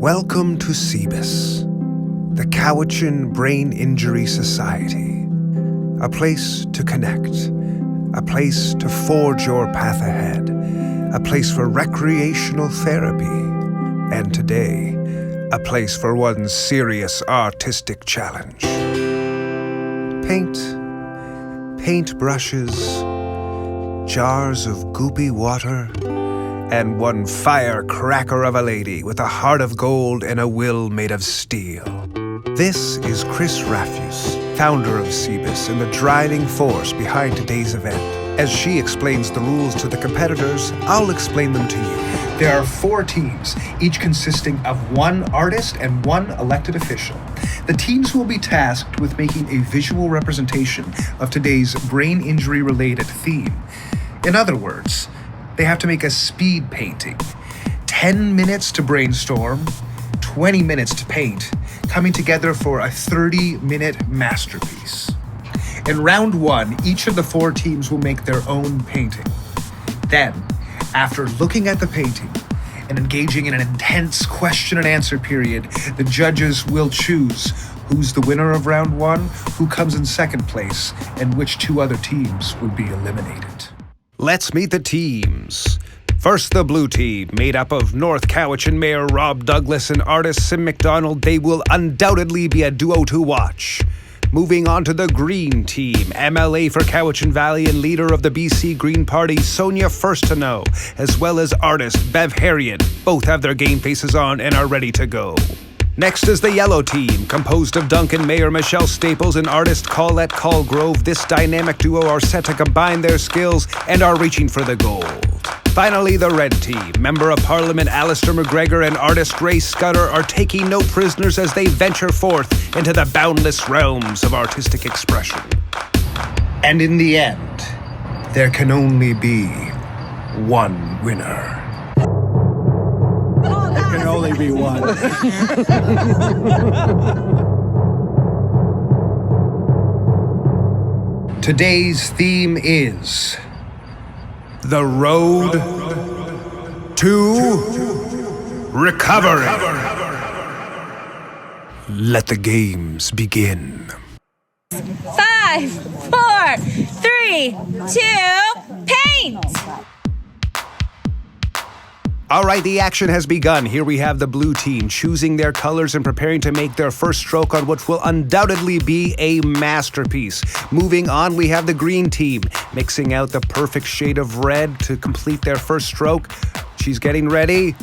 Welcome to CBIS, the Cowichan Brain Injury Society. A place to connect, a place to forge your path ahead, a place for recreational therapy, and today, a place for one serious artistic challenge. Paint brushes, jars of goopy water, and one firecracker of a lady with a heart of gold and a will made of steel. This is Chris Rafuse, founder of CBIS and the driving force behind today's event. As she explains the rules to the competitors, I'll explain them to you. There are 4 teams, each consisting of 1 artist and 1 elected official. The teams will be tasked with making a visual representation of today's brain injury-related theme. In other words, they have to make a speed painting. 10 minutes to brainstorm, 20 minutes to paint, coming together for a 30-minute masterpiece. In round 1, each of the 4 teams will make their own painting. Then, after looking at the painting and engaging in an intense question and answer period, the judges will choose who's the winner of round 1, who comes in second place, and which 2 other teams will be eliminated. Let's meet the teams. First, the blue team, made up of North Cowichan Mayor Rob Douglas and artist Sim McDonald. They will undoubtedly be a duo to watch. Moving on to the green team, MLA for Cowichan Valley and leader of the BC Green Party, Sonia First to Know, as well as artist Bev Harriet. Both have their game faces on and are ready to go. Next is the yellow team, composed of Duncan Mayor Michelle Staples and artist Colette Colgrove. This dynamic duo are set to combine their skills and are reaching for the gold. Finally, the red team, Member of Parliament Alistair McGregor and artist Ray Scudder are taking no prisoners as they venture forth into the boundless realms of artistic expression. And in the end, there can only be one winner. There can only be one. Today's theme is The Road to Recovery. Let the games begin. 5, 4, 3, 2, paint! All right, the action has begun. Here we have the blue team choosing their colors and preparing to make their first stroke on what will undoubtedly be a masterpiece. Moving on, we have the green team mixing out the perfect shade of red to complete their first stroke. She's getting ready.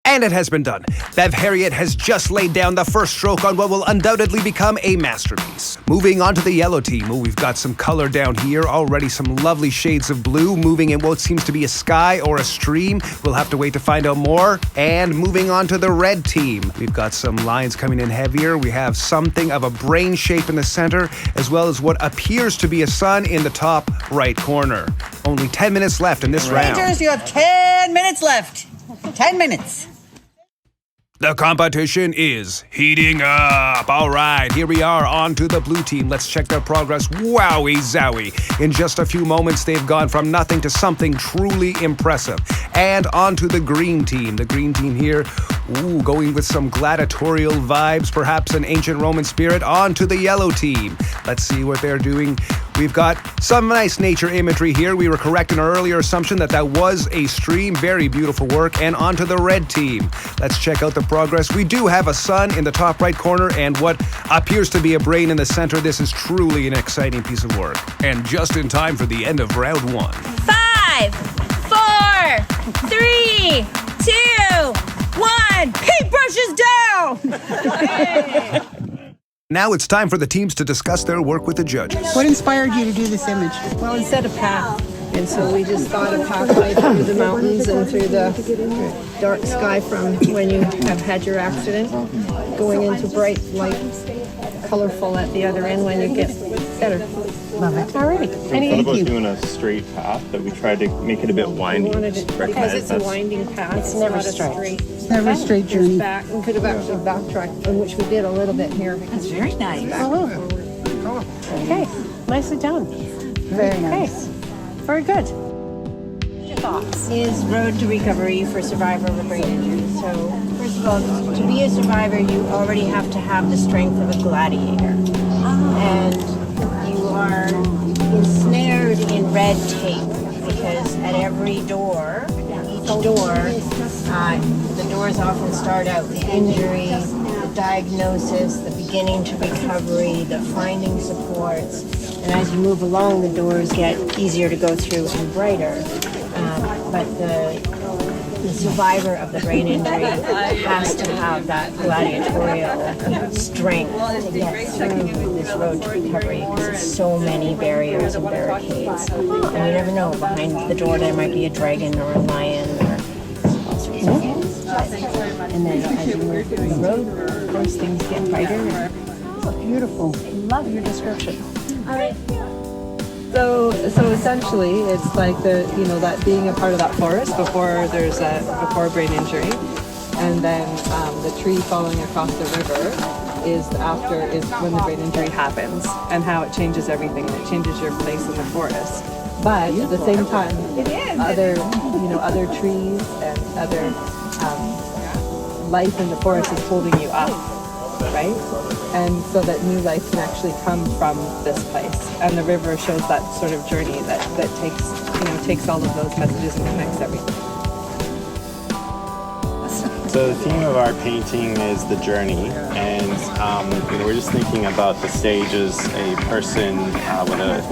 And it has been done. Bev Harriet has just laid down the first stroke on what will undoubtedly become a masterpiece. Moving on to the yellow team. Oh, we've got some color down here. Already some lovely shades of blue. Moving in what seems to be a sky or a stream. We'll have to wait to find out more. And moving on to the red team. We've got some lines coming in heavier. We have something of a brain shape in the center, as well as what appears to be a sun in the top right corner. Only 10 minutes left in this round. Rangers, you have 10 minutes left. 10 minutes. The competition is heating up. All right, here we are on to the blue team. Let's check their progress. Wowie zowie. In just a few moments, they've gone from nothing to something truly impressive. And on to the green team. The green team here, going with some gladiatorial vibes, perhaps an ancient Roman spirit. On to the yellow team. Let's see what they're doing. We've got some nice nature imagery here. We were correct in our earlier assumption that was a stream. Very beautiful work. And on to the red team. Let's check out the progress. We do have a sun in the top right corner and what appears to be a brain in the center. This is truly an exciting piece of work. And just in time for the end of round 1. 5, 4, 3, 2, 1, paintbrushes down! Now it's time for the teams to discuss their work with the judges. What inspired you to do this image? Well, instead of path, and so we just thought of pathway through the mountains and through the dark sky from when you have had your accident, going into bright, light, colorful at the other end when you get better. Love it. All right. What about doing a straight path, but we tried to make it a bit winding? Wanted it because it's a winding path. It's never not a straight. It's never a straight journey. Back, we could have actually backtracked, which we did a little bit here. That's very nice. Okay, nicely done. Very nice. Very good. thoughts? Is road to recovery for survivor of a brain injury. So, first of all, to be a survivor, you already have to have the strength of a gladiator. And you are ensnared in red tape because at every door, each door, the doors often start out the injury, the diagnosis, the beginning to recovery, the finding supports. And as you move along, the doors get easier to go through and brighter. But the survivor of the brain injury has to have that gladiatorial strength to get through this road to recovery because there's so many barriers and barricades. And you never know, behind the door there might be a dragon or a lion or all sorts of things. And then as you move through the road, of course, things get brighter. Beautiful. Love your description. So essentially, it's like that being a part of that forest before before brain injury, and then the tree falling across the river is when the brain injury happens, and how it changes everything. It changes your place in the forest. But at the same time, other trees and other life in the forest is holding you up, right? And so that new life can actually come from this place. And the river shows that sort of journey that takes all of those messages and connects everything. So the theme of our painting is the journey, and we're just thinking about the stages a person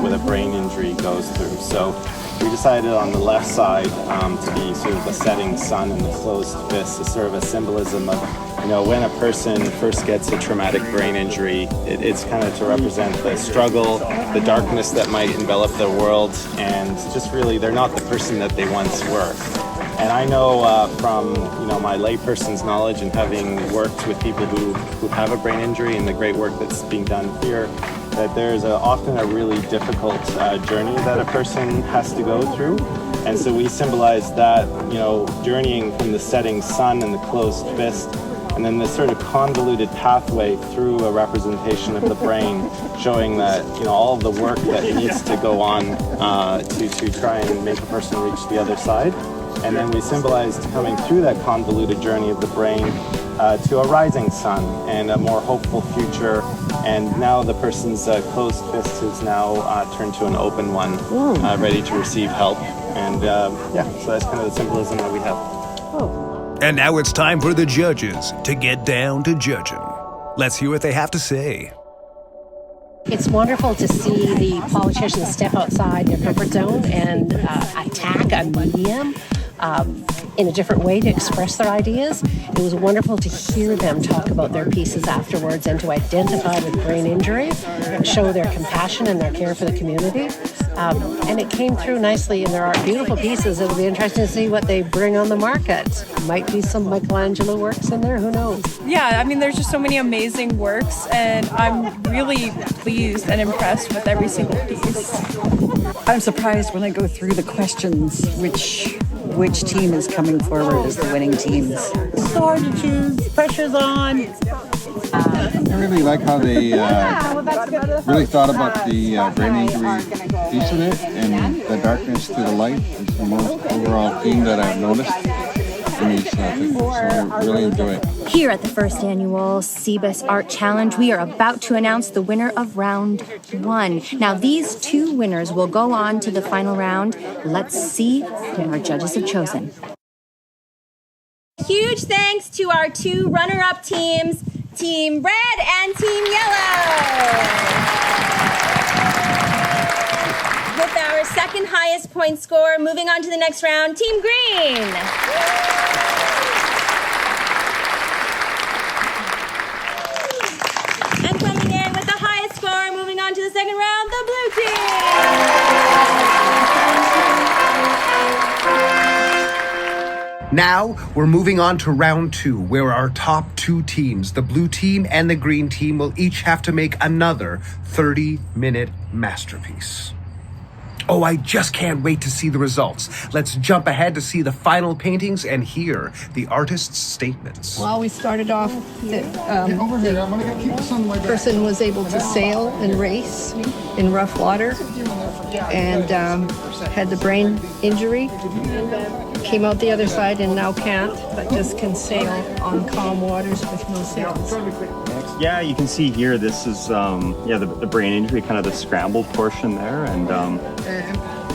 with a brain injury goes through. So we decided on the left side to be sort of the setting sun and the closed fist as sort of a symbolism of when a person first gets a traumatic brain injury, it's kind of to represent the struggle, the darkness that might envelop their world, and just really they're not the person that they once were. And I know from my layperson's knowledge and having worked with people who have a brain injury and the great work that's being done here, that there's often a really difficult journey that a person has to go through. And so we symbolize that, journeying from the setting sun and the closed fist, and then this sort of convoluted pathway through a representation of the brain, showing that all of the work that needs to go on to try and make a person reach the other side. And then we symbolized coming through that convoluted journey of the brain to a rising sun and a more hopeful future. And now the person's closed fist is now turned to an open one, ready to receive help. And so that's kind of the symbolism that we have. And now it's time for the judges to get down to judging. Let's hear what they have to say. It's wonderful to see the politicians step outside their comfort zone and attack a medium in a different way to express their ideas. It was wonderful to hear them talk about their pieces afterwards and to identify with brain injury, show their compassion and their care for the community. And it came through nicely in their art. Beautiful pieces. It'll be interesting to see what they bring on the market. Might be some Michelangelo works in there, who knows? Yeah, there's just so many amazing works, and I'm really pleased and impressed with every single piece. I'm surprised when I go through the questions which team is coming forward as the winning teams. It's so hard to choose. Pressure's on. I really like how they really thought about the brain injury piece of it, and the darkness to the light is the most overall theme that I've noticed in these things, so I really enjoy it. Here at the first annual CBIS Art Challenge, we are about to announce the winner of round 1. Now, these 2 winners will go on to the final round. Let's see who our judges have chosen. Huge thanks to our 2 runner-up teams, Team Red and Team Yellow. With our second highest point score, moving on to the next round, Team Green. And coming in with the highest score, moving on to the second round, the blue team. Now, we're moving on to round 2, where our top 2 teams, the blue team and the green team, will each have to make another 30-minute masterpiece. Oh, I just can't wait to see the results. Let's jump ahead to see the final paintings and hear the artist's statements. Well, we started off that Over here, I'm gonna keep this on my back. person was able to sail and race in rough water and had the brain injury. Came out the other side and now can't, but just can sail on calm waters with no sails. Yeah, you can see here, this is, the brain injury, kind of the scrambled portion there. And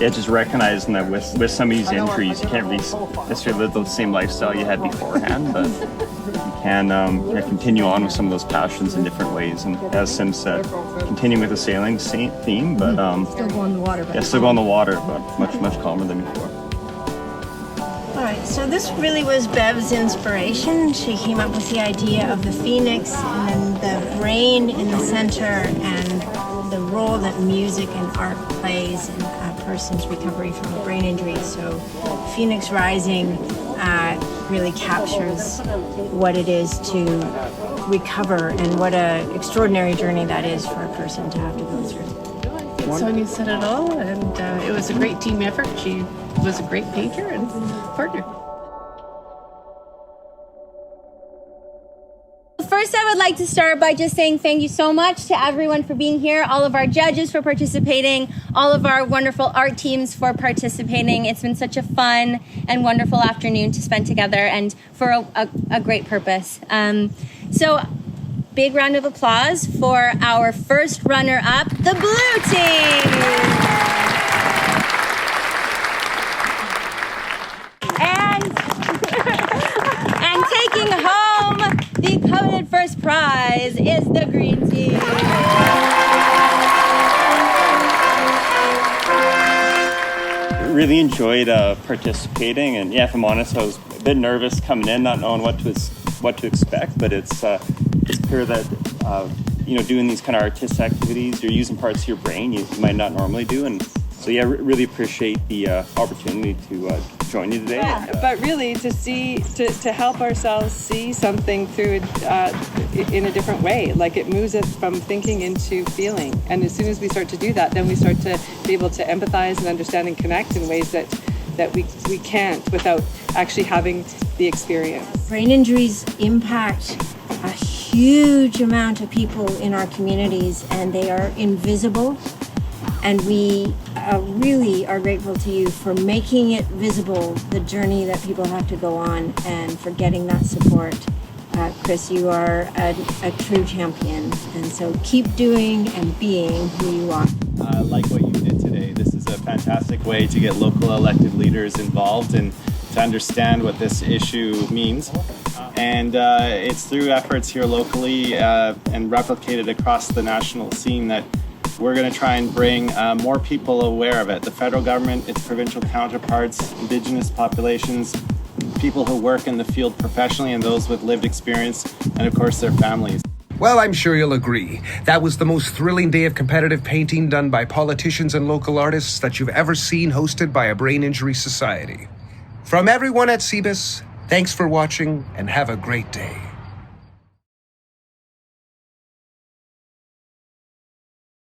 just recognizing that with some of these injuries, you can't really necessarily live the same lifestyle you had beforehand, but you can continue on with some of those passions in different ways. And as Sim said, continuing with the sailing theme, but Still go on the water. But still go on the water, but much calmer than before. All right, so this really was Bev's inspiration. She came up with the idea of the phoenix and then the brain in the center and the role that music and art plays in a person's recovery from a brain injury. So Phoenix Rising really captures what it is to recover and what an extraordinary journey that is for a person to have to go through. Sonia said it all, and it was a great team effort. She was a great painter and partner. First, I would like to start by just saying thank you so much to everyone for being here, all of our judges for participating, all of our wonderful art teams for participating. It's been such a fun and wonderful afternoon to spend together and for a great purpose. So, big round of applause for our first runner-up, the blue team! And taking home the coveted first prize is the green team. Really enjoyed participating, and yeah, if I'm honest, I was a bit nervous coming in, not knowing what to expect. But it's clear that doing these kind of artistic activities, you're using parts of your brain you might not normally do, and so yeah, really appreciate the opportunity to join you today. Yeah, but really to help ourselves see something through in a different way. Like it moves us from thinking into feeling. And as soon as we start to do that, then we start to be able to empathize and understand and connect in ways that we can't without actually having the experience. Brain injuries impact a huge amount of people in our communities, and they are invisible. And we really are grateful to you for making it visible, the journey that people have to go on, and for getting that support. Chris, you are a true champion, and so keep doing and being who you are. I like what you did today. This is a fantastic way to get local elected leaders involved and to understand what this issue means. And it's through efforts here locally and replicated across the national scene that we're going to try and bring more people aware of it. The federal government, its provincial counterparts, Indigenous populations, people who work in the field professionally, and those with lived experience, and of course their families. Well, I'm sure you'll agree. That was the most thrilling day of competitive painting done by politicians and local artists that you've ever seen, hosted by a Brain Injury Society. From everyone at CBIS, thanks for watching and have a great day.